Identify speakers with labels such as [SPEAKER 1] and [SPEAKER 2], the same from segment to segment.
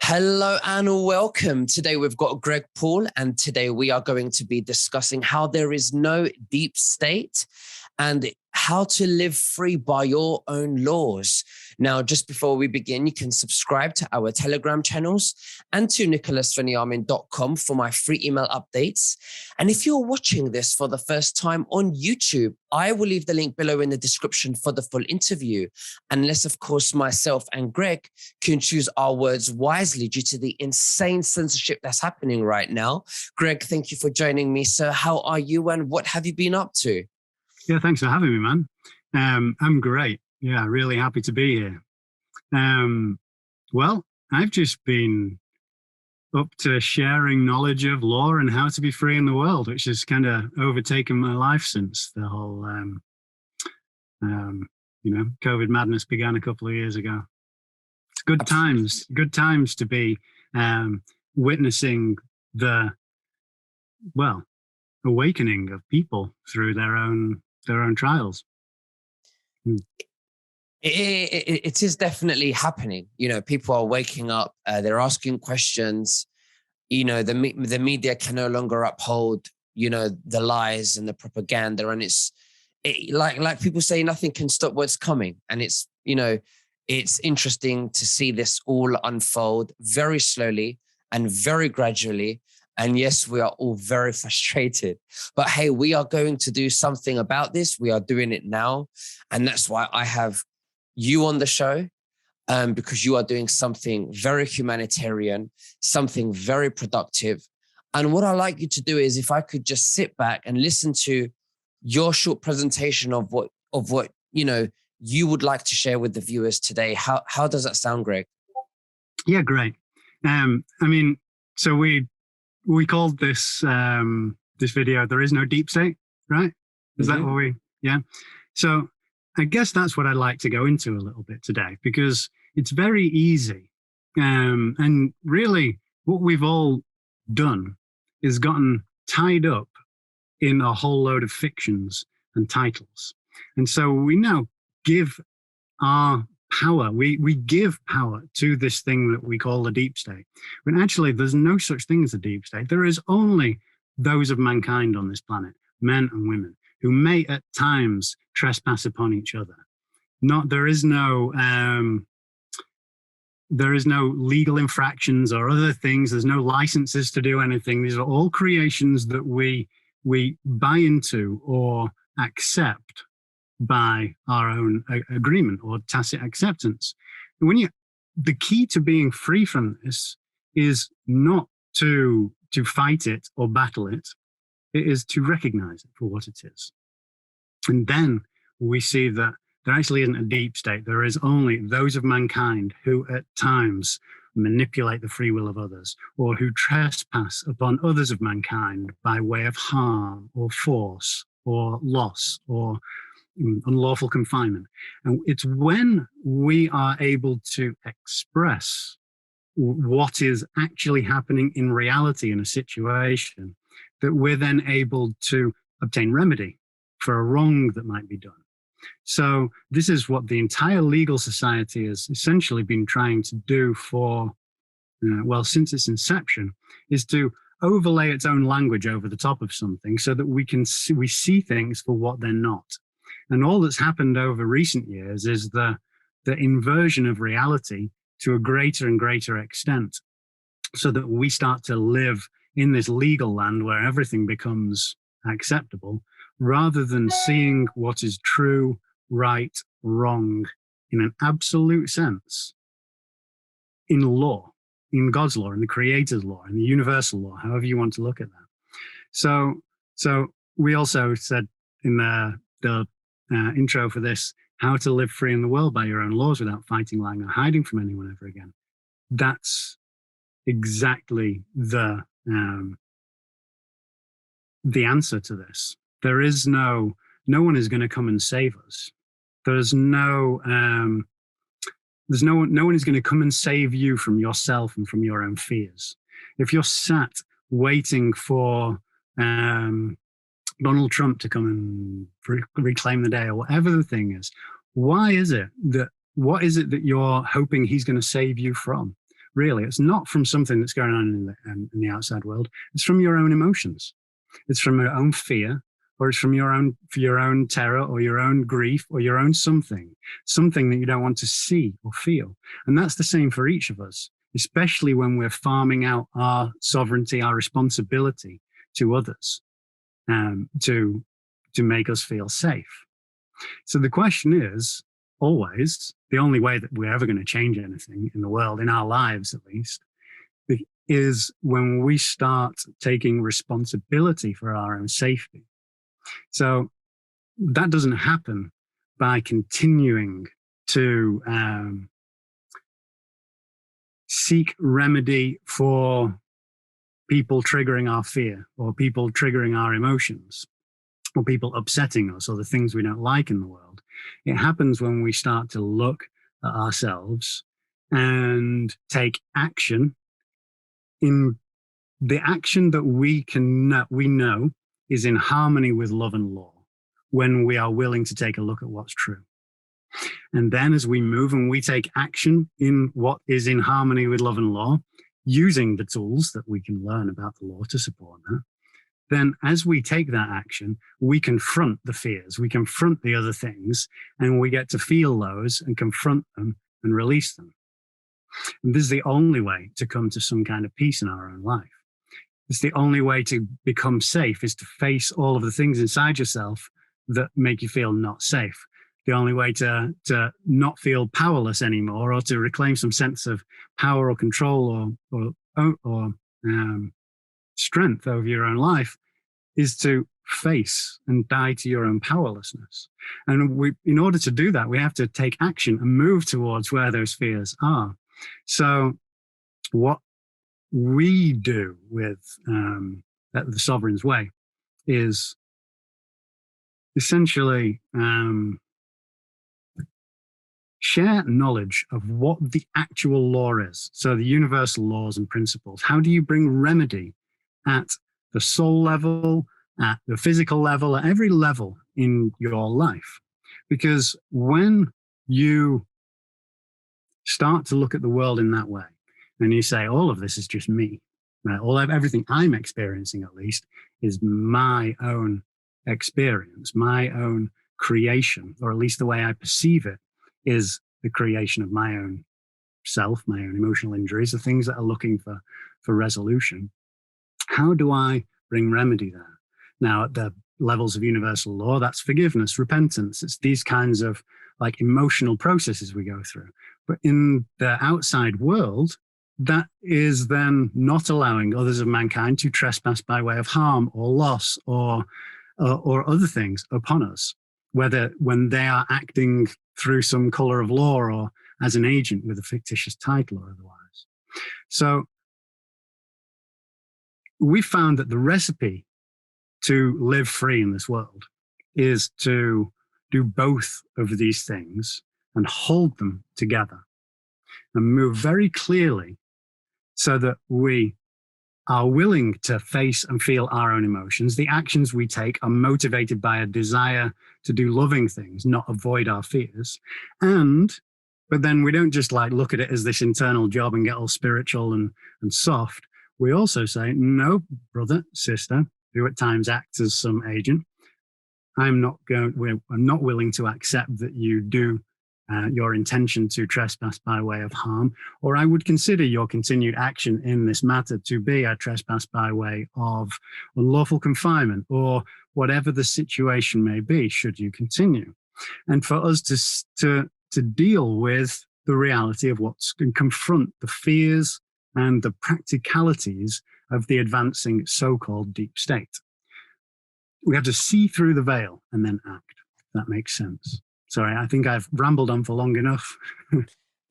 [SPEAKER 1] Hello and welcome. Today we've got Greg Paul, and today we are going to be discussing how there is no deep state and how to live free by your own laws. Now, just before we begin, you can subscribe to our Telegram channels and to nicholasveniamin.com for my free email updates. And if you're watching this for the first time on YouTube, I will leave the link below in the description for the full interview. Unless, of course, myself and Greg can choose our words wisely due to the insane censorship that's happening right now. Greg, thank you for joining me, sir. How are you and what have you been up to?
[SPEAKER 2] Yeah, thanks for having me, man. I'm great. Yeah, really happy to be here. Well, I've just been up to sharing knowledge of law and how to be free in the world, which has kind of overtaken my life since the whole, COVID madness began a couple of years ago. It's good times to be witnessing the, awakening of people through their own trials.
[SPEAKER 1] It is definitely happening. You know, people are waking up. They're asking questions. You know, the media can no longer uphold, the lies and the propaganda. And like people say, nothing can stop what's coming. And it's interesting to see this all unfold very slowly and very gradually. And yes, we are all very frustrated, but hey, we are going to do something about this. We are doing it now. And that's why I have you on the show, because you are doing something very humanitarian, something very productive. And what I like you to do is, if I could just sit back and listen to your short presentation of what you would like to share with the viewers today. How does that sound, Greg?
[SPEAKER 2] Yeah, great. So we called this this video "There Is No Deep State," right? Is that what yeah? So I guess that's what I'd like to go into a little bit today, because it's very easy. And really what we've all done is gotten tied up in a whole load of fictions and titles. And so we now give our power, we give power to this thing that we call the deep state. When actually there's no such thing as a deep state. There is only those of mankind on this planet, men and women, who may at times trespass upon each other. There is no legal infractions or other things. There's no licenses to do anything. These are all creations that we buy into or accept by our own agreement or tacit acceptance. And the key to being free from this is not to fight it or battle it. It is to recognize it for what it is. And then we see that there actually isn't a deep state. There is only those of mankind who at times manipulate the free will of others, or who trespass upon others of mankind by way of harm or force or loss or unlawful confinement. And it's when we are able to express what is actually happening in reality in a situation that we're then able to obtain remedy for a wrong that might be done. So this is what the entire legal society has essentially been trying to do for, since its inception, is to overlay its own language over the top of something so that we see things for what they're not. And all that's happened over recent years is the inversion of reality to a greater and greater extent, so that we start to live in this legal land where everything becomes acceptable, rather than seeing what is true, right, wrong in an absolute sense in law, in God's law, in the Creator's law, in the universal law, however you want to look at that. So we also said in the intro for this, how to live free in the world by your own laws without fighting, lying, or hiding from anyone ever again. That's exactly the answer to this. There is no one is going to come and save us. There's no one is going to come and save you from yourself and from your own fears. If you're sat waiting for Donald Trump to come and reclaim the day, or whatever the thing is, what is it that you're hoping he's going to save you from? really. It's not from something that's going on in the outside world. It's from your own emotions. It's from your own fear, or it's from your own terror, or your own grief, or your own something that you don't want to see or feel. And that's the same for each of us, especially when we're farming out our sovereignty, our responsibility to others, to make us feel safe. So the question is always, the only way that we're ever going to change anything in the world, in our lives at least, is when we start taking responsibility for our own safety. So that doesn't happen by continuing to seek remedy for people triggering our fear, or people triggering our emotions, or people upsetting us, or the things we don't like in the world. It happens when we start to look at ourselves and take action in the action that we know is in harmony with love and law, when we are willing to take a look at what's true. And then as we move and we take action in what is in harmony with love and law, using the tools that we can learn about the law to support that, then as we take that action, we confront the fears, we confront the other things, and we get to feel those and confront them and release them. And this is the only way to come to some kind of peace in our own life. It's the only way to become safe, is to face all of the things inside yourself that make you feel not safe. The only way to not feel powerless anymore, or to reclaim some sense of power or control or strength over your own life, is to face and die to your own powerlessness. And in order to do that, we have to take action and move towards where those fears are. So what we do with the Sovereign's Way is essentially share knowledge of what the actual law is. So the universal laws and principles. How do you bring remedy at the soul level, at the physical level, at every level in your life? Because when you start to look at the world in that way, and you say, all of this is just me, right? Everything I'm experiencing, at least, is my own experience, my own creation, or at least the way I perceive it is the creation of my own self, my own emotional injuries, the things that are looking for resolution. How do I bring remedy there? Now, at the levels of universal law, that's forgiveness, repentance. It's these kinds of like emotional processes we go through. But in the outside world, that is then not allowing others of mankind to trespass by way of harm or loss or other things upon us, whether when they are acting through some color of law or as an agent with a fictitious title or otherwise. So we found that the recipe to live free in this world is to do both of these things and hold them together and move very clearly so that we are willing to face and feel our own emotions. The actions we take are motivated by a desire to do loving things, not avoid our fears. But then we don't just like look at it as this internal job and get all spiritual and soft. We also say, no, brother, sister, who at times acts as some agent, I'm not willing to accept that you do your intention to trespass by way of harm, or I would consider your continued action in this matter to be a trespass by way of unlawful confinement, or whatever the situation may be, should you continue. And for us to deal with the reality of what's and confront the fears and the practicalities of the advancing so-called deep state. We have to see through the veil and then act. If that makes sense. Sorry, I think I've rambled on for long enough.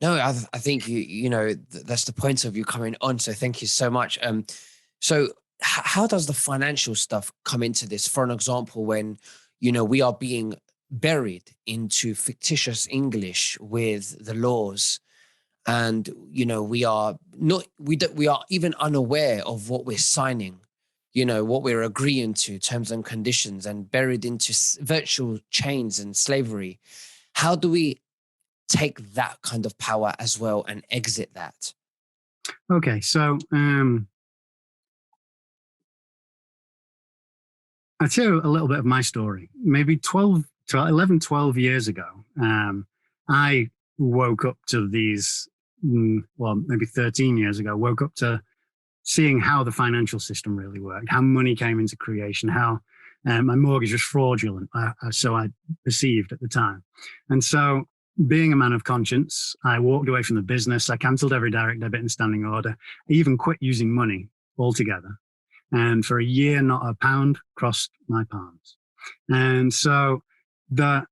[SPEAKER 1] No, I think you know that's the point of you coming on. So thank you so much. So how does the financial stuff come into this? For an example, when we are being buried into fictitious English with the laws, and we are even unaware of what we're signing. What we're agreeing to, terms and conditions, and buried into virtual chains and slavery. How do we take that kind of power as well and exit that?
[SPEAKER 2] Okay, so I'll tell you a little bit of my story. Maybe 12 years ago, I woke up to these, well, maybe 13 years ago, woke up to seeing how the financial system really worked, how money came into creation, how my mortgage was fraudulent, so I perceived at the time. And so, being a man of conscience, I walked away from the business. I cancelled every direct debit and standing order. I even quit using money altogether. And for a year, not a pound crossed my palms. And so, the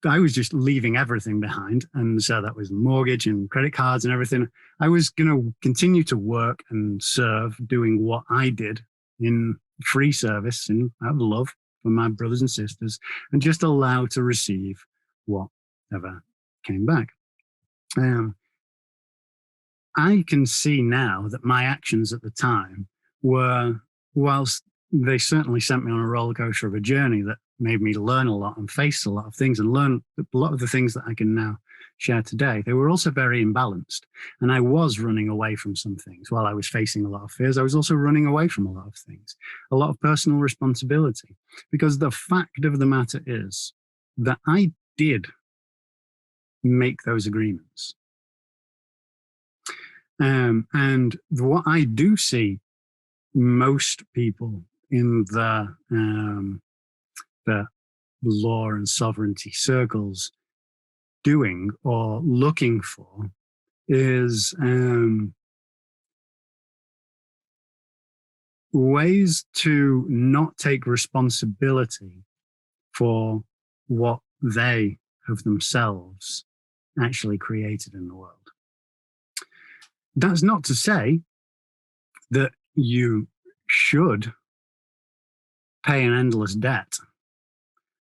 [SPEAKER 2] I was just leaving everything behind. And so that was mortgage and credit cards and everything. I was going to continue to work and serve doing what I did in free service and out of love for my brothers and sisters, and just allow to receive whatever came back. I can see now that my actions at the time were, whilst they certainly sent me on a roller coaster of a journey that made me learn a lot and face a lot of things and learn a lot of the things that I can now share today, they were also very imbalanced. And I was running away from some things while I was facing a lot of fears. I was also running away from a lot of things, a lot of personal responsibility, because the fact of the matter is that I did make those agreements. And what I do see most people in the law and sovereignty circles doing or looking for is ways to not take responsibility for what they have themselves actually created in the world. That's not to say that you should pay an endless debt,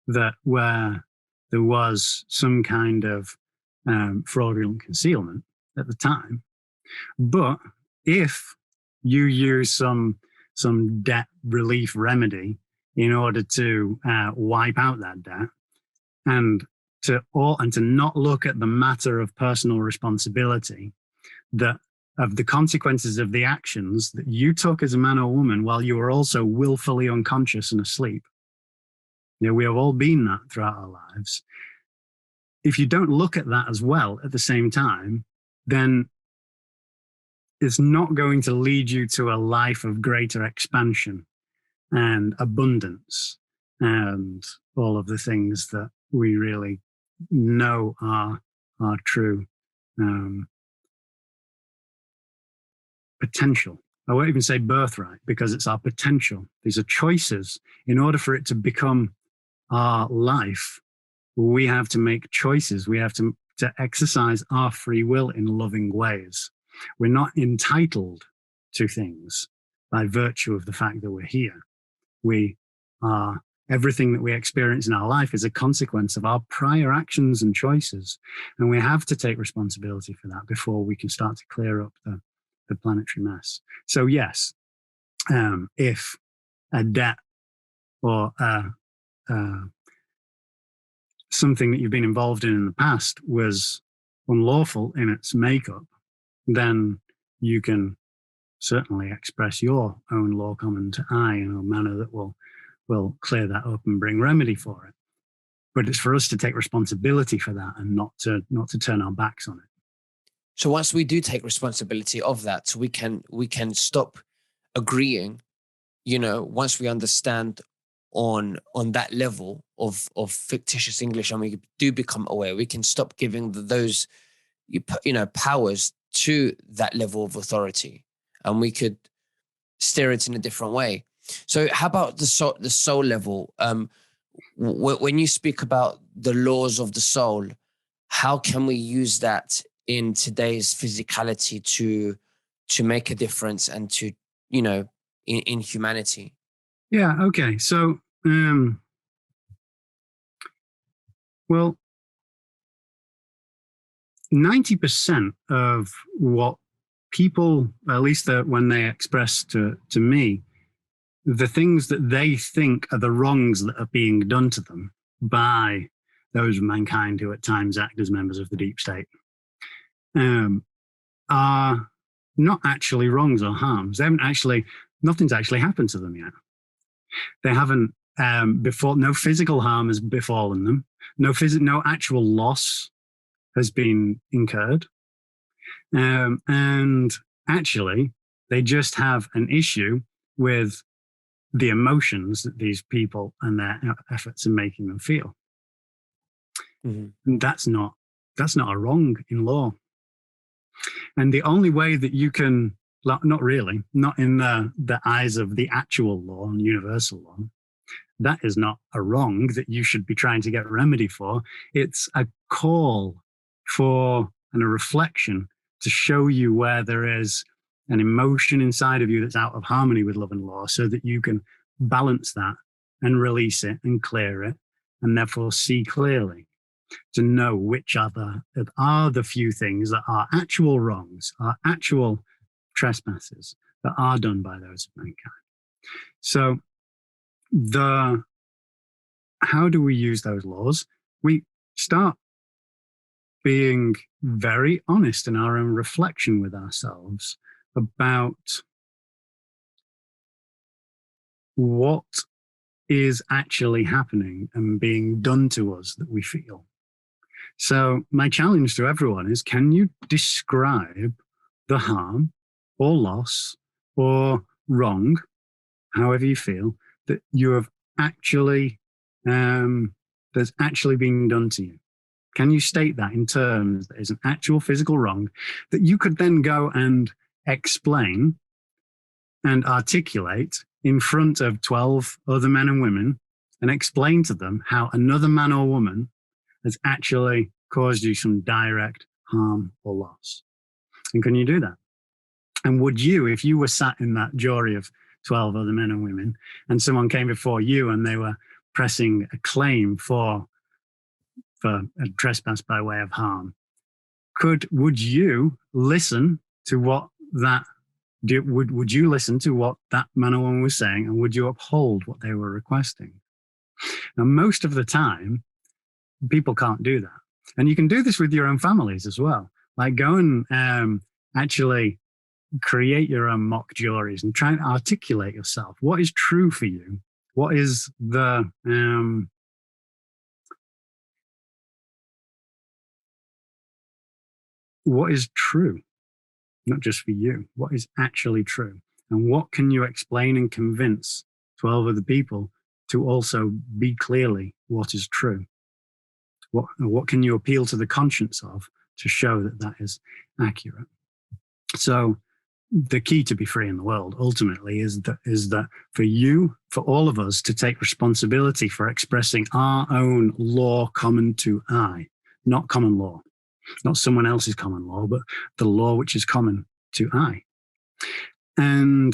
[SPEAKER 2] that where there was some kind of fraudulent concealment at the time. But if you use some debt relief remedy in order to wipe out that debt, and to not look at the matter of personal responsibility, that of the consequences of the actions that you took as a man or woman while you were also willfully unconscious and asleep. You know, we have all been that throughout our lives. If you don't look at that as well at the same time, then it's not going to lead you to a life of greater expansion and abundance and all of the things that we really know are true potential. I won't even say birthright, because it's our potential. These are choices. In order for it to become our life, we have to make choices. We have to exercise our free will in loving ways. We're not entitled to things by virtue of the fact that we're here. We are, everything that we experience in our life is a consequence of our prior actions and choices. And we have to take responsibility for that before we can start to clear up the planetary mess. So yes, if a debt or something that you've been involved in the past was unlawful in its makeup, then you can certainly express your own law common to I in a manner that will clear that up and bring remedy for it. But it's for us to take responsibility for that and not to turn our backs on it.
[SPEAKER 1] So once we do take responsibility of that, we can stop agreeing, you know, once we understand on that level of fictitious English, and we do become aware, we can stop giving those, you know, powers to that level of authority, and we could steer it in a different way. So how about the soul level? When you speak about the laws of the soul, how can we use that in today's physicality to make a difference and to, you know, in humanity?
[SPEAKER 2] Yeah. Okay. So, well, 90% of what people, at least when they express to me, the things that they think are the wrongs that are being done to them by those of mankind who at times act as members of the deep state, are not actually wrongs or harms. They haven't actually, nothing's actually happened to them yet. They haven't, no physical harm has befallen them. No actual loss has been incurred. And actually, they just have an issue with the emotions that these people and their efforts are making them feel. Mm-hmm. And that's not a wrong in law. And the only way that you can, not really, not in the eyes of the actual law and universal law, that is not a wrong that you should be trying to get remedy for. It's a call for and a reflection to show you where there is an emotion inside of you that's out of harmony with love and law, so that you can balance that and release it and clear it, and therefore see clearly to know which are the few things that are actual wrongs, are actual trespasses that are done by those of mankind. So how do we use those laws? We start being very honest in our own reflection with ourselves about what is actually happening and being done to us that we feel. So my challenge to everyone is, can you describe the harm or loss or wrong, however you feel, that you have actually, that's actually being done to you? Can you state that in terms that is an actual physical wrong that you could then go and explain and articulate in front of 12 other men and women, and explain to them how another man or woman has actually caused you some direct harm or loss? And can you do that? And would you, if you were sat in that jury of 12 other men and women, and someone came before you and they were pressing a claim for a trespass by way of harm, would you listen to what that would you listen to what that man or woman was saying, and would you uphold what they were requesting? Now, most of the time, people can't do that. And you can do this with your own families as well. Like, go and actually create your own mock juries and try and articulate yourself. What is true for you? What is what is true? Not just for you. What is actually true? And what can you explain and convince 12 other people to also be clearly what is true? What can you appeal to the conscience of to show that that is accurate? So the key to be free in the world ultimately is that for all of us to take responsibility for expressing our own law common to I, not common law, not someone else's common law, but the law which is common to I. And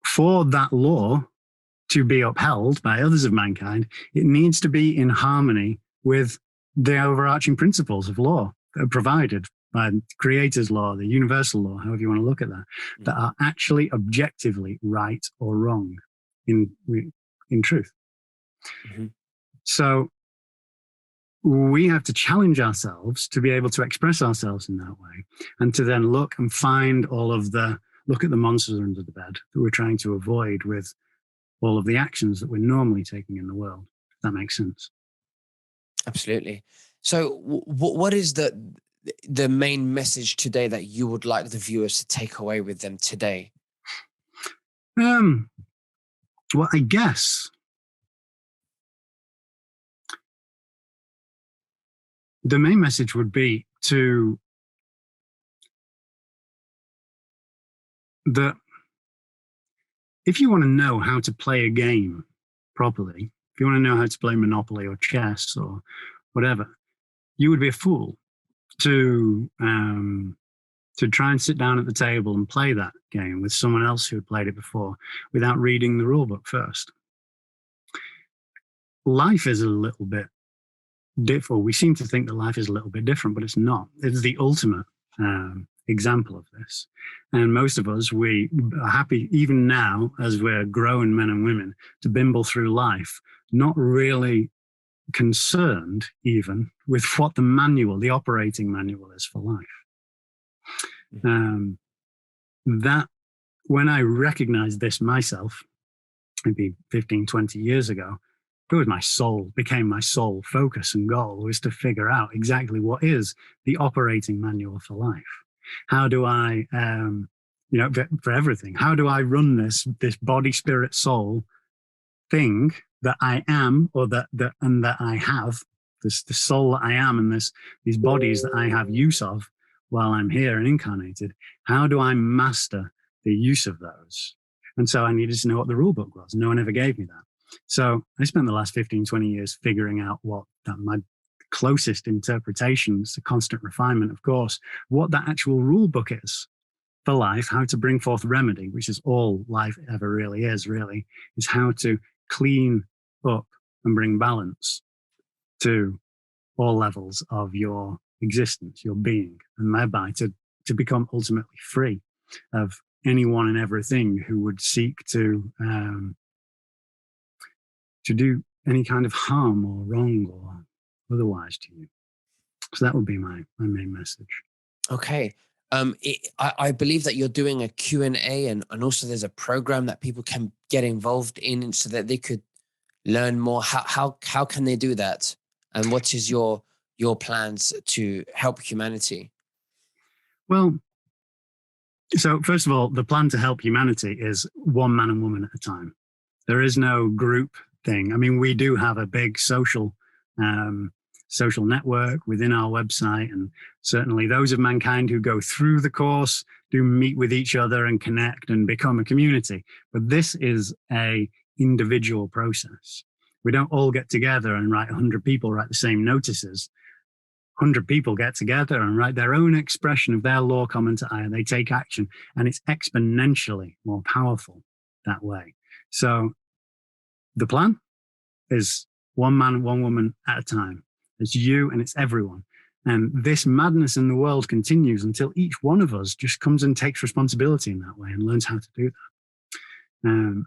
[SPEAKER 2] for that law to be upheld by others of mankind, it needs to be in harmony with the overarching principles of law that are provided by the Creator's law, the universal law, however you want to look at that, that are actually objectively right or wrong in truth. Mm-hmm. So we have to challenge ourselves to be able to express ourselves in that way, and to then look and find look at the monsters under the bed that we're trying to avoid with all of the actions that we're normally taking in the world. If that makes sense.
[SPEAKER 1] Absolutely. So what is the main message today that you would like the viewers to take away with them today?
[SPEAKER 2] Well, I guess the main message would be that if you want to know how to play a game properly, if you want to know how to play Monopoly or chess or whatever, you would be a fool to try and sit down at the table and play that game with someone else who had played it before without reading the rule book first. Life is a little bit different. We seem to think that life is a little bit different, but it's not. It's the ultimate example of this. And most of us, we are happy, even now, as we're grown men and women, to bimble through life, not really concerned even with what the operating manual is for life. that when I recognized this myself, maybe 15, 20 years ago, it was became my sole focus and goal, was to figure out exactly what is the operating manual for life. How do I, for everything, how do I run this body, spirit, soul thing that I am, or that I have, this the soul that I am, and these bodies that I have use of while I'm here and incarnated? How do I master the use of those? And so I needed to know what the rule book was. No one ever gave me that. So I spent the last 15, 20 years figuring out what my closest interpretations, the constant refinement, of course, what that actual rule book is for life, how to bring forth remedy, which is all life ever really is how to clean up and bring balance to all levels of your existence, your being, and thereby to become ultimately free of anyone and everything who would seek to do any kind of harm or wrong or otherwise to you. So that would be my main message.
[SPEAKER 1] Okay. I believe that you're doing a Q&A and also there's a program that people can get involved in so that they could learn more. How can they do that? And what is your plans to help humanity?
[SPEAKER 2] Well, so first of all, the plan to help humanity is one man and woman at a time. There is no group thing. I mean, we do have a big social network within our website, and certainly those of mankind who go through the course do meet with each other and connect and become a community. But this is a individual process. We don't all get together and 100 people write the same notices. 100 people get together and write their own expression of their law commentary, and they take action, and it's exponentially more powerful that way. So the plan is one man, one woman at a time. It's you and it's everyone. And this madness in the world continues until each one of us just comes and takes responsibility in that way and learns how to do that.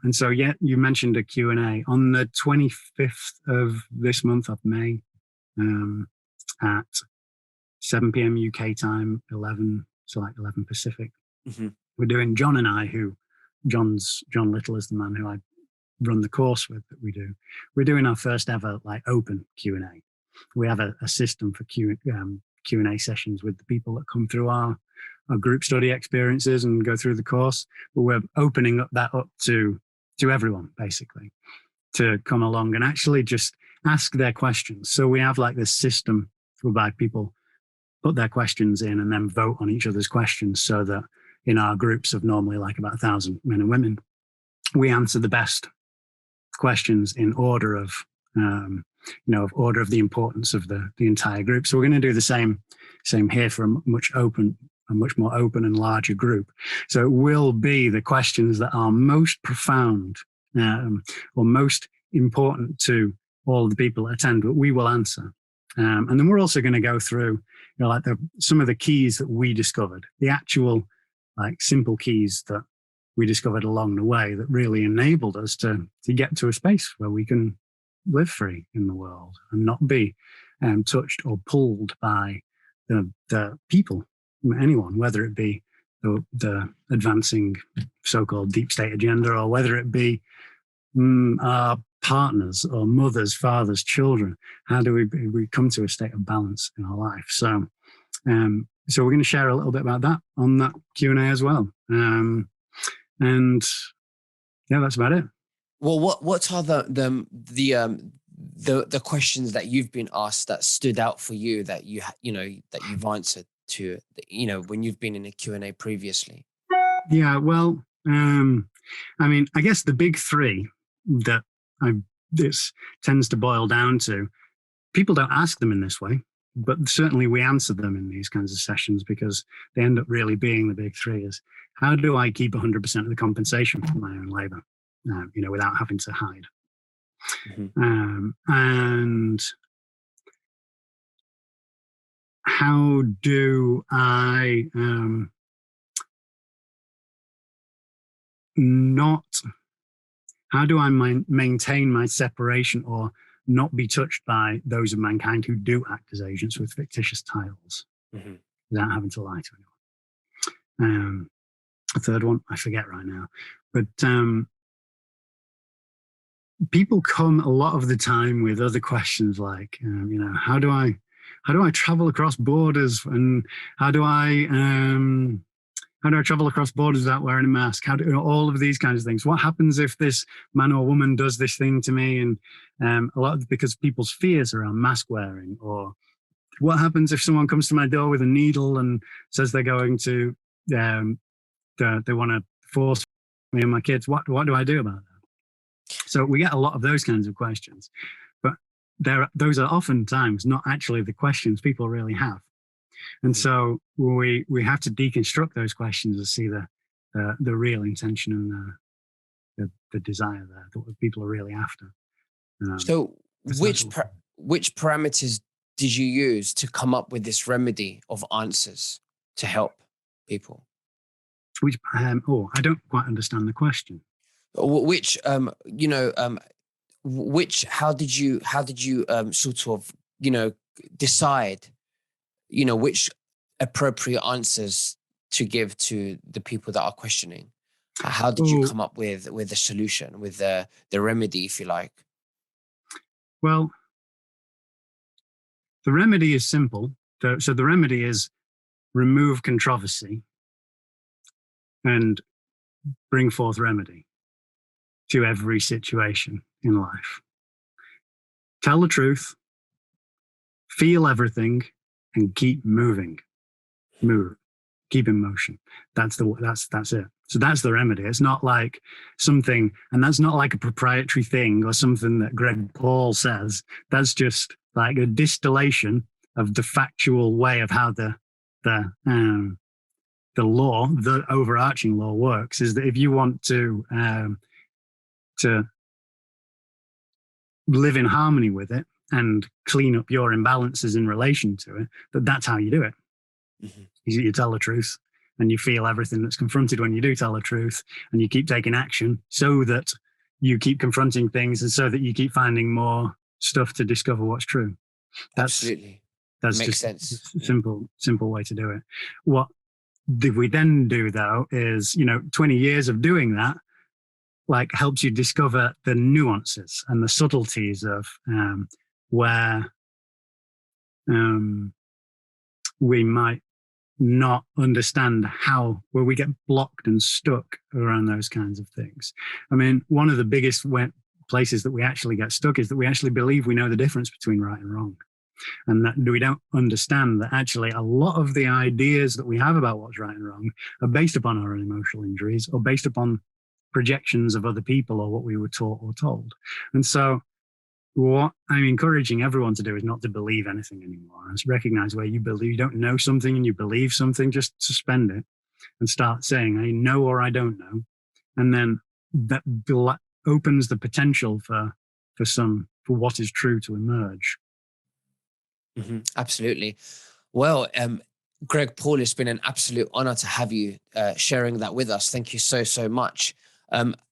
[SPEAKER 2] And so, yeah, you mentioned a Q&A on the 25th of this month of May at 7 p.m. UK time, 11 Pacific.
[SPEAKER 1] Mm-hmm.
[SPEAKER 2] We're doing John and I, John Little is the man who I run the course with that we do. We're doing our first ever open Q&A. We have a system for Q&A sessions with the people that come through our group study experiences and go through the course. But we're opening that up to everyone, basically, to come along and actually just ask their questions. So we have this system whereby people put their questions in and then vote on each other's questions, so that in our groups of normally about 1,000 men and women, we answer the best questions in order of order of the importance of the entire group. So we're going to do the same here for a much more open and larger group. So it will be the questions that are most profound or most important to all the people that attend, but we will answer. And then we're also going to go through some of the keys that we discovered, the actual simple keys that we discovered along the way that really enabled us to get to a space where we can live free in the world and not be touched or pulled by the people, anyone, whether it be the advancing so-called deep state agenda, or whether it be our partners or mothers, fathers, children. How do we come to a state of balance in our life? So we're going to share a little bit about that on that Q&A as well. And yeah, that's about it.
[SPEAKER 1] Well, what are the questions that you've been asked that stood out for you, that that you've answered to, when you've been in a Q&A previously?
[SPEAKER 2] Yeah, well, I mean, I guess the big three that this tends to boil down to, people don't ask them in this way, but certainly we answer them in these kinds of sessions, because they end up really being the big three: is how do I keep 100% of the compensation for my own labor, without having to hide? Mm-hmm. And how do I maintain my separation or not be touched by those of mankind who do act as agents with fictitious titles, mm-hmm. without having to lie to anyone? a third one, I forget right now. But people come a lot of the time with other questions like, how do I travel across borders, and how do I travel across borders without wearing a mask? All of these kinds of things. What happens if this man or woman does this thing to me? And a lot of, because people's fears around mask wearing, or what happens if someone comes to my door with a needle and says they're going to, they want to force me and my kids. What do I do about that? So we get a lot of those kinds of questions, but those are oftentimes not actually the questions people really have. And so we have to deconstruct those questions to see the real intention and the desire there, that people are really after.
[SPEAKER 1] So which parameters did you use to come up with this remedy of answers to help people?
[SPEAKER 2] I don't quite understand the question.
[SPEAKER 1] Which how did you sort of decide which appropriate answers to give to the people that are questioning? How did you come up with the solution, with the remedy, if you like?
[SPEAKER 2] Well, the remedy is simple. So the remedy is remove controversy and bring forth remedy to every situation in life. Tell the truth, feel everything, and keep moving. Move, keep in motion. That's it. So that's the remedy. It's not like something, and that's not like a proprietary thing or something that Greg Paul says. That's just like a distillation of the factual way of how the law, the overarching law works. Is that if you want to live in harmony with it and clean up your imbalances in relation to it, that's how you do it. Mm-hmm. You tell the truth, and you feel everything that's confronted when you do tell the truth, and you keep taking action so that you keep confronting things, and so that you keep finding more stuff to discover what's true.
[SPEAKER 1] Absolutely. That makes sense.
[SPEAKER 2] A simple way to do it. What we then do, though, is 20 years of doing that helps you discover the nuances and the subtleties of where we might not understand where we get blocked and stuck around those kinds of things. I mean, one of the biggest places that we actually get stuck is that we actually believe we know the difference between right and wrong. And that we don't understand that actually a lot of the ideas that we have about what's right and wrong are based upon our own emotional injuries, or based upon projections of other people, or what we were taught or told. And so what I'm encouraging everyone to do is not to believe anything anymore. And recognize where you believe you don't know something and you believe something, just suspend it and start saying, I know or I don't know. And then that opens the potential for what is true to emerge.
[SPEAKER 1] Mm-hmm. Absolutely. Well, Greg Paul, it's been an absolute honor to have you sharing that with us. Thank you so much.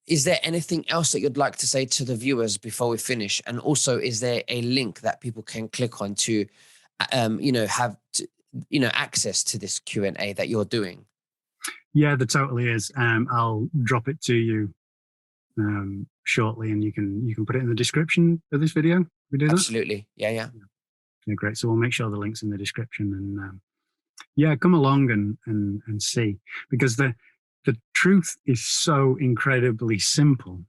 [SPEAKER 1] Is there anything else that you'd like to say to the viewers before we finish? And also, is there a link that people can click on to, have access to this Q&A that you're doing?
[SPEAKER 2] Yeah, there totally is. I'll drop it to you shortly, and you can put it in the description of this video. We do that?
[SPEAKER 1] Absolutely. Yeah. Yeah,
[SPEAKER 2] great. So we'll make sure the link's in the description, and come along and see, because the truth is so incredibly simple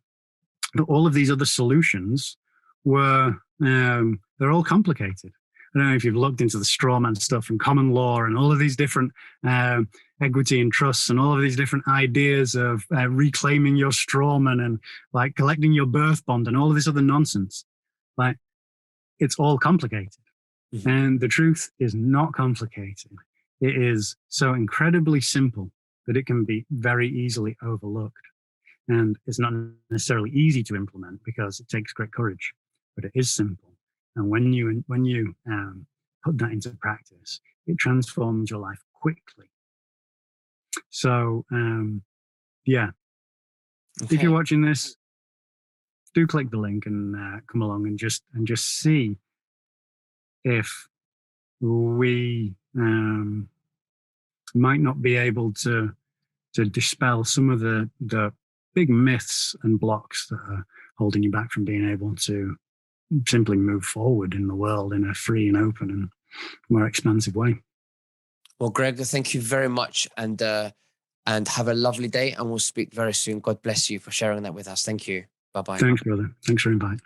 [SPEAKER 2] that all of these other solutions they're all complicated. I don't know if you've looked into the straw man stuff and common law and all of these different equity and trusts and all of these different ideas of reclaiming your straw man and collecting your birth bond and all of this other nonsense. It's all complicated. Mm-hmm. And the truth is not complicated. It is so incredibly simple that it can be very easily overlooked. And it's not necessarily easy to implement because it takes great courage, but it is simple. And when you put that into practice, it transforms your life quickly. So, Okay. If you're watching this, do click the link and come along and just see if we might not be able to to dispel some of the big myths and blocks that are holding you back from being able to simply move forward in the world in a free and open and more expansive way.
[SPEAKER 1] Well, Greg, thank you very much, and have a lovely day, and we'll speak very soon. God bless you for sharing that with us. Thank you. Bye-bye.
[SPEAKER 2] Thanks, brother. Thanks for inviting.